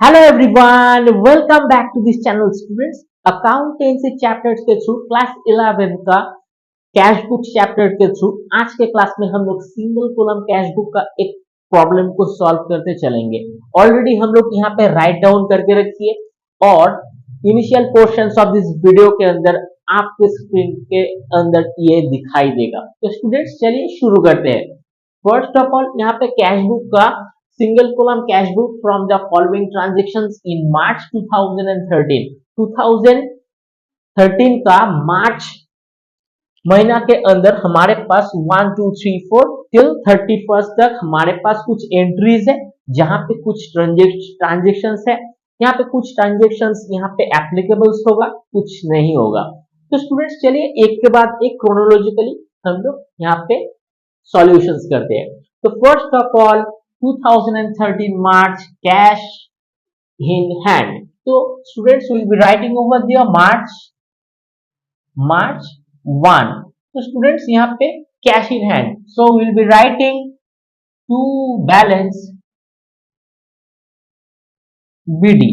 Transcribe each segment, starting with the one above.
Hello everyone, welcome back to this channel students. Accountancy chapters के through class 11 का cash book chapter के through आज के class में हम लोग सिंगल कॉलम कैश बुक का एक प्रॉब्लम को सॉल्व करते चलेंगे। ऑलरेडी हम लोग यहाँ पे राइट डाउन करके रखिए और initial portions of this video के अंदर आपके स्क्रीन के अंदर ये दिखाई देगा। तो स्टूडेंट्स चलिए शुरू करते हैं। फर्स्ट ऑफ ऑल यहाँ पे कैश बुक का single column cash book from the following transactions in March 2013 2013 का मार्च महीना के अंदर हमारे पास 1 2 3 4 टिल 31st तक हमारे पास कुछ एंट्रीज है जहां पे कुछ ट्रांजेक्शंस है। यहाँ पे कुछ ट्रांजेक्शंस यहाँ पे एप्लीकेबल्स होगा, कुछ नहीं होगा। तो स्टूडेंट्स चलिए एक के बाद एक क्रोनोलॉजिकली हम लोग यहाँ पे सॉल्यूशंस करते हैं। तो first of all 2013 March cash in hand. तो students will be writing over their March 1। तो स्टूडेंट्स यहाँ पे cash in hand, so will be writing to balance BD.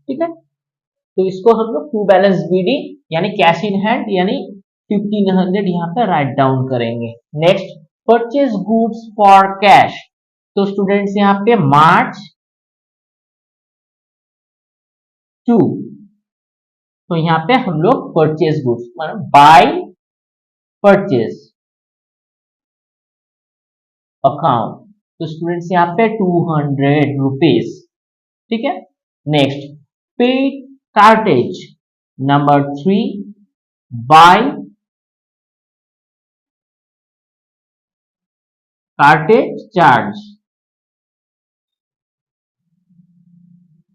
ठीक है, तो इसको हम लोग टू बैलेंस बीडी यानी कैश इन हैंड यानी 1500 यहाँ पे राइट डाउन करेंगे। Next purchase goods for cash. तो स्टूडेंट्स यहाँ पे मार्च 2, तो यहाँ पे हम लोग परचेज गुड्स मतलब बाय परचेज अकाउंट। तो स्टूडेंट्स यहाँ पे 200 रुपीज। ठीक है, next paid cartage number 3 by cartage charge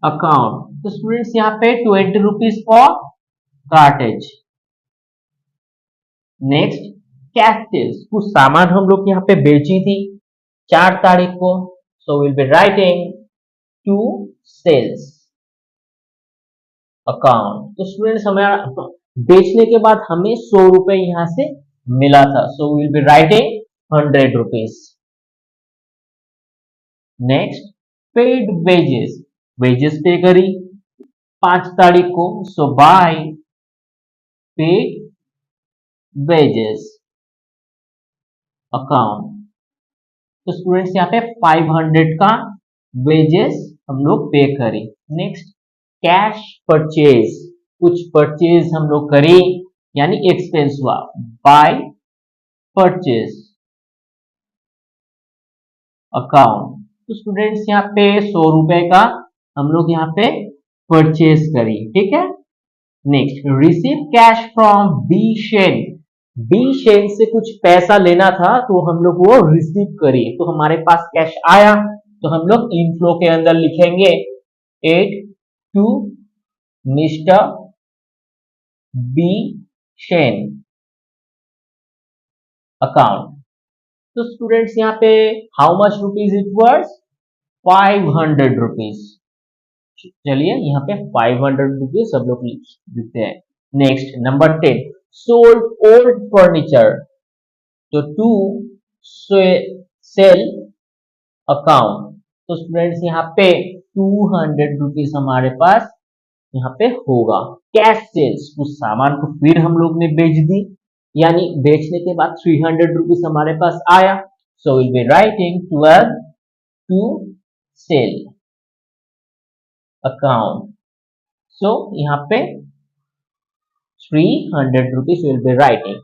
account. तो स्टूडेंट्स यहाँ पे 20 rupees for cartage. Next cash sales, कुछ सामान हम लोग यहाँ पे बेची थी 4 तारीख को, so will be writing to sales account. तो स्टूडेंट्स हमें बेचने के बाद हमें 100 रुपए यहाँ से मिला था, सो will be writing 100 rupees. Next paid wages, wages पे करी 5 तारीख को, सो बाय पेड वेजेस अकाउंट। तो स्टूडेंट्स यहाँ पे 500 का वेजेस हम लोग पे करी। नेक्स्ट कैश परचेज, कुछ परचेज हम लोग करी यानी एक्सपेंस हुआ बाय परचेज अकाउंट। तो स्टूडेंट्स यहाँ पे 100 रुपए का हम लोग यहाँ पे परचेज करी। ठीक है, next receive cash from B Shen, B Shen से कुछ पैसा लेना था तो हम लोग वो रिसीव करी, तो हमारे पास कैश आया तो हम लोग इनफ्लो के अंदर लिखेंगे 8 to Mister B Shen account. तो स्टूडेंट्स यहाँ पे how much rupees it was 500 rupees. चलिए यहाँ पे 500 रुपीज सब लोग लिखते हैं। Next number 10 sold old furniture, तो टू सेल अकाउंट। तो स्टूडेंट्स यहाँ पे 200 रुपीज हमारे पास यहाँ पे होगा। कैश सेल्स, कुछ सामान को फिर हम लोग ने बेच दी यानी बेचने के बाद 300 रुपीज हमारे पास आया, so will be writing 12 to sale account. So यहाँ पे 300 rupees will be writing.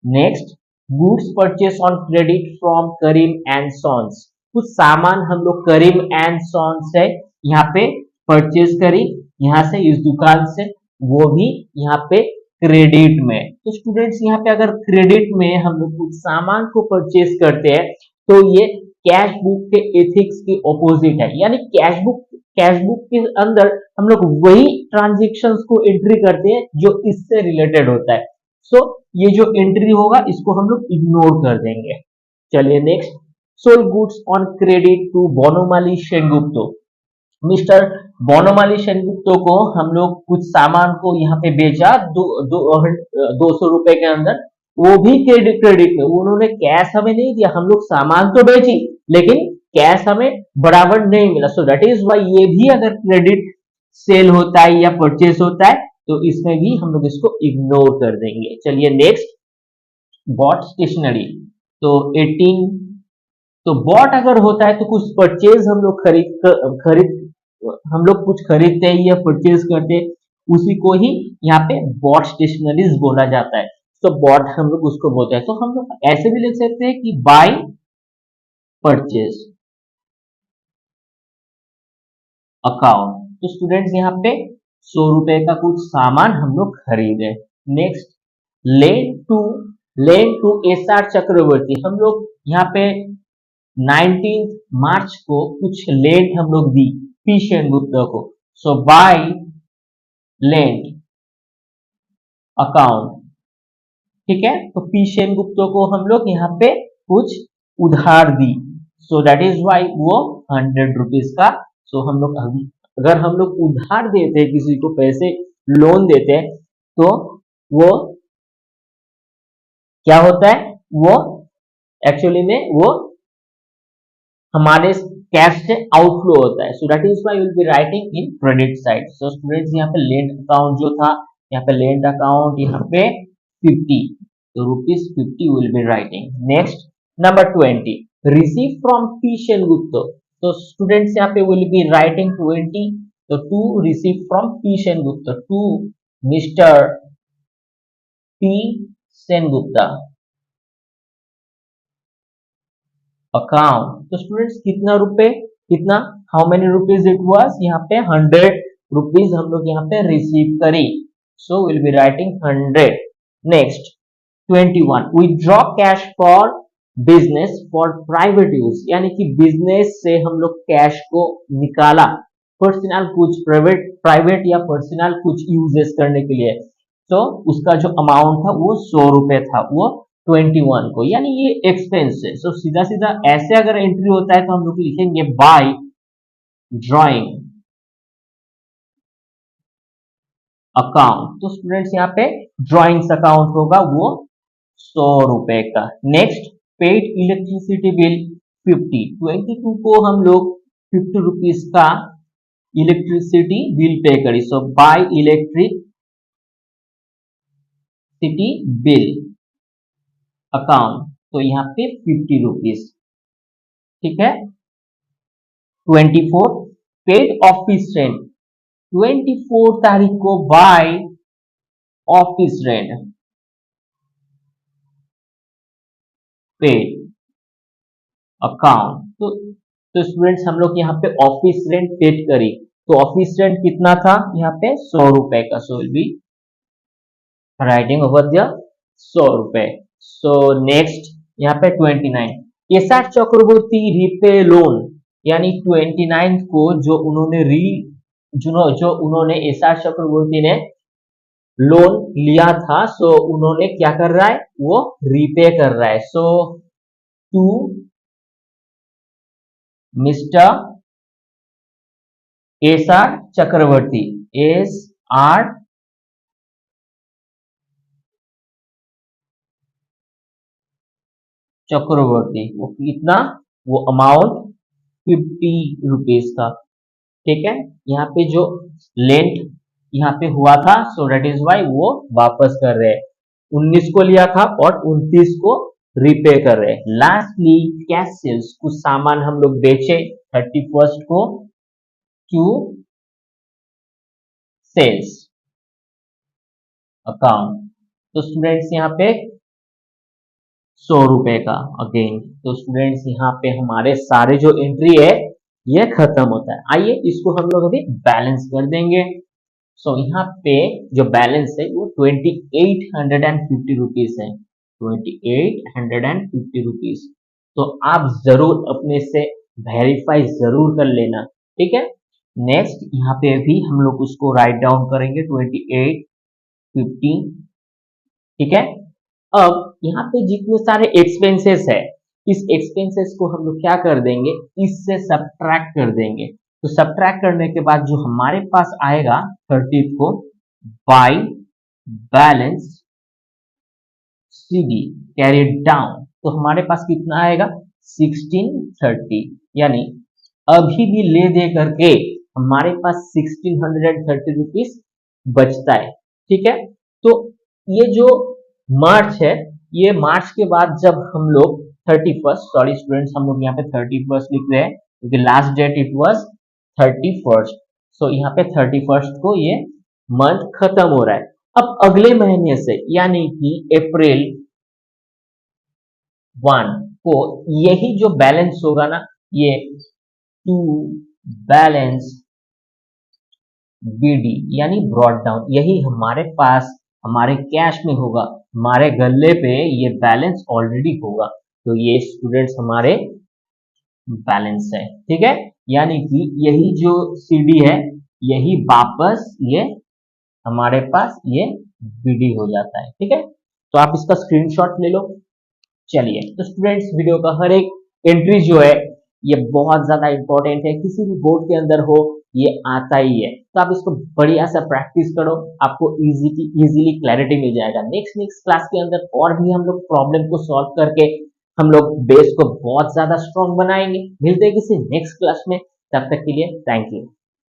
Next goods purchase on credit from Karim and sons, कुछ सामान हम लोग करीम एंड सॉन्स से यहाँ पे परचेज करी यहाँ से इस दुकान से, वो भी यहाँ पे क्रेडिट में। तो स्टूडेंट्स यहाँ पे अगर क्रेडिट में हम लोग कुछ सामान को परचेज करते हैं तो ये कैश बुक के एथिक्स के ऑपोजिट है, यानी कैश बुक के अंदर हम लोग वही ट्रांजेक्शन्स को एंट्री करते हैं जो इससे रिलेटेड होता है। सो ये जो एंट्री होगा इसको हम लोग इग्नोर कर देंगे। चलिए next sold goods on credit to Bonomali Sengupta, mister Bonomali Sengupta को हम लोग कुछ सामान को यहाँ पे बेचा 200 रुपए के अंदर, वो भी क्रेडिट में, उन्होंने कैश हमें नहीं दिया, हम लोग सामान तो बेची लेकिन कैश हमें बराबर नहीं मिला, सो दैट इज वाई ये भी अगर क्रेडिट सेल होता है या परचेस होता है तो इसमें भी हम लोग इसको इग्नोर कर देंगे। चलिए नेक्स्ट, बॉट स्टेशनरी। तो 18, तो बॉट अगर होता है तो कुछ परचेज हम लोग खरीद हम लोग कुछ खरीदते हैं या परचेज करते हैं, उसी को ही यहाँ पे बॉट स्टेशनरीज बोला जाता है। तो बॉट हम लोग उसको बोलते हैं, तो हम लोग ऐसे भी लिख सकते हैं कि बाय परचेज अकाउंट। तो स्टूडेंट्स यहाँ पे 100 रुपए का कुछ सामान हम लोग खरीदे। Next, lent to S R Chakraborty. हम लोग यहाँ पे 19 मार्च को कुछ लेंट हम लोग दी पी सेनगुप्ता को, सो बाय लेंट अकाउंट। ठीक है, तो पी सेनगुप्ता को हम लोग यहाँ पे कुछ उधार दी, सो दैट इज वाई वो 100 रुपीज का। सो हम लोग अगर हम लोग उधार देते हैं किसी को पैसे, लोन देते हैं, तो वो क्या होता है, वो एक्चुअली में वो हमारे कैश से आउटफ्लो होता है, so that is why will be writing in credit side. So students यहाँ पे लेंड अकाउंट जो था, यहाँ पे लेंड अकाउंट यहाँ पे 50, तो ₹50 will be writing. Next, number 20, receive from P Sengupta. तो स्टूडेंट्स यहाँ पे विल बी राइटिंग 20, तो to receive from P Sengupta, to Mister P Sengupta account. तो स्टूडेंट्स कितना रुपए, कितना, how many rupees it was, यहाँ पे 100 रुपीज हम लोग यहाँ पे रिसीव करी, सो will be writing 100। Next 21, withdraw cash for business for private use, यानी कि बिजनेस से हम लोग कैश को निकाला पर्सनल कुछ प्राइवेट या पर्सनल कुछ यूजेस करने के लिए, तो उसका जो अमाउंट था वो 100 रुपए था, वो 21 को, यानी ये एक्सपेंस है। सो सीधा सीधा ऐसे अगर एंट्री होता है तो हम लोग लिखेंगे बाय ड्राइंग अकाउंट। तो स्टूडेंट्स यहाँ पे ड्राइंग्स अकाउंट होगा वो 100 रुपए का। नेक्स्ट, पेड इलेक्ट्रिसिटी बिल 50, 22 को हम लोग 50 रुपीज का इलेक्ट्रिसिटी बिल पे करी, so by electricity bill account, तो यहाँ पे 50 रुपीज। ठीक है, 24, पेड ऑफिस रेंट, 24 तारीख को by office rent paid account. तो स्टूडेंट्स हम लोग यहाँ पे ऑफिस रेंट पेड करी, तो ऑफिस रेंट कितना था यहाँ पे 100 रुपए का, सो will be writing over the 100 रुपए। सो नेक्स्ट यहाँ पे 29, एसआर चक्रवर्ती रीपे लोन, यानी 29 को जो उन्होंने एसआर चक्रवर्ती ने लोन लिया था, सो उन्होंने क्या कर रहा है, वो रीपे कर रहा है, so to mister SR Chakraborty, SR Chakraborty, वो कितना, वो अमाउंट 50 रुपीज का। ठीक है, यहाँ पे जो लेंट यहाँ पे हुआ था, सो दैट इज वाई वो वापस कर रहे हैं, 19 को लिया था और 29 को रिपे कर रहे हैं। लास्टली कैश सेल्स, कुछ सामान हम लोग बेचे 31 को टू सेल्स अकाउंट। तो स्टूडेंट्स यहाँ पे 100 रुपए का अगेन। तो स्टूडेंट्स यहाँ पे हमारे सारे जो एंट्री है ये खत्म होता है। आइए इसको हम लोग अभी बैलेंस कर देंगे। सो यहाँ पे जो बैलेंस है वो 2850 रुपीज है, 2850 रुपीज। तो आप जरूर अपने से वेरीफाई जरूर कर लेना, ठीक है। नेक्स्ट यहाँ पे भी हम लोग उसको राइट डाउन करेंगे 2850, ठीक है। अब यहाँ पे जितने सारे एक्सपेंसेस है, इस एक्सपेंसेस को हम लोग क्या कर देंगे, इससे सब्ट्रैक्ट कर देंगे। तो सब्ट्रैक्ट करने के बाद जो हमारे पास आएगा 30 को by balance CD carried down, तो हमारे पास कितना आएगा 1630, यानी अभी भी ले दे करके हमारे पास 1630 रुपीज बचता है। ठीक है, तो ये जो मार्च है, ये मार्च के बाद जब हम लोग 31st, सॉरी स्टूडेंट्स, हम लोग यहाँ पे 31st लिख रहे हैं क्योंकि last date it was 31st, so यहाँ पे 31st को ये मंथ खत्म हो रहा है। अब अगले महीने से यानी कि अप्रैल 1 को यही जो बैलेंस होगा ना, ये टू बैलेंस बीडी यानी ब्रॉड डाउन, यही हमारे पास हमारे कैश में होगा, हमारे गल्ले पे ये बैलेंस ऑलरेडी होगा। तो ये स्टूडेंट्स हमारे बैलेंस है। ठीक है, यानी कि यही जो सीडी है यही वापस ये हमारे पास ये बीडी हो जाता है। ठीक है, तो आप इसका स्क्रीनशॉट ले लो। चलिए, तो स्टूडेंट्स वीडियो का हर एक एंट्री जो है ये बहुत ज्यादा इंपॉर्टेंट है, किसी भी बोर्ड के अंदर हो ये आता ही है, तो आप इसको बढ़िया सा प्रैक्टिस करो, आपको इजीली क्लैरिटी मिल जाएगा। नेक्स्ट क्लास के अंदर और भी हम लोग प्रॉब्लम को सॉल्व करके हम लोग बेस को बहुत ज्यादा स्ट्रॉन्ग बनाएंगे। मिलते हैं किसी नेक्स्ट क्लास में, तब तक के लिए थैंक यू।